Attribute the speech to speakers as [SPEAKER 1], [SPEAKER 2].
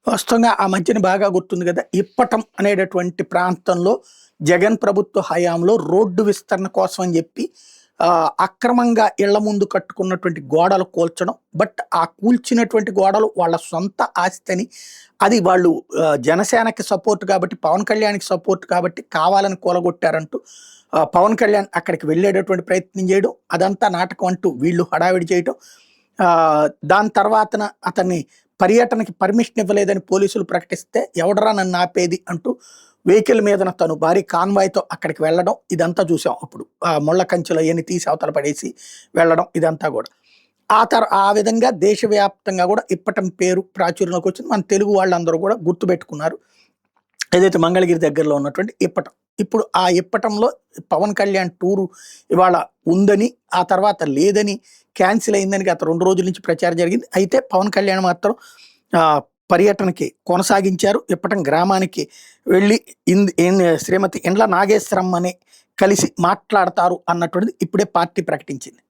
[SPEAKER 1] వాస్తవంగా ఆ మధ్యన బాగా గుర్తుంది కదా! ఇప్పటం అనేటటువంటి ప్రాంతంలో జగన్ ప్రభుత్వ హయాంలో రోడ్డు విస్తరణ కోసం అని జెప్పి అక్రమంగా ఇళ్ల ముందు కట్టుకున్నటువంటి గోడలు కూల్చడం. బట్ ఆ కూల్చినటువంటి గోడలు వాళ్ళ సొంత ఆస్తని, అది వాళ్ళు జనసేనకి సపోర్ట్ కాబట్టి, పవన్ కళ్యాణ్‌కి సపోర్ట్ కాబట్టి కావాలని కూలగొట్టారంటూ పవన్ కళ్యాణ్ అక్కడికి వెళ్ళేటటువంటి ప్రయత్నం చేయడం, అదంతా నాటకం అంటూ వీళ్ళు హడావిడి చేయటం. దాని తర్వాతన అతన్ని పర్యటనకి పర్మిషన్ ఇవ్వలేదని పోలీసులు ప్రకటిస్తే, ఎవడరా నన్ను ఆపేది అంటూ వెహికల్ మీదన తను భారీ కాన్వాయ్‌తో అక్కడికి వెళ్ళడం, ఇదంతా చూసాం అప్పుడు. ముళ్ళ కంచెలు అయన్నీ తీసి అవతల పడేసి వెళ్ళడం ఇదంతా గూడా. ఆ విధంగా దేశవ్యాప్తంగా గూడా ఇప్పటం పేరు ప్రాచుర్యంలోకి వచ్చింది. మన తెలుగు వాళ్ళందరూ గూడా గుర్తుపెట్టుకున్నారు. ఏదైతే మంగళగిరి దగ్గరలో ఉన్నటువంటి ఇప్పటం. ఇప్పుడు ఆ ఇప్పటంలో పవన్ కళ్యాణ్ టూరు ఇవాళ ఉందని, ఆ తర్వాత లేదని, క్యాన్సిల్ అయిందని గత 2 రోజుల నుంచి ప్రచారం జరిగింది. అయితే పవన్ కళ్యాణ్ మాత్రం పర్యటనకి కొనసాగించారు. ఇప్పటం గ్రామానికి వెళ్ళి శ్రీమతి ఇండ్ల నాగేశ్వరమ్మని కలిసి మాట్లాడతారు అన్నటువంటిది ఇప్పుడే పార్టీ ప్రకటించింది.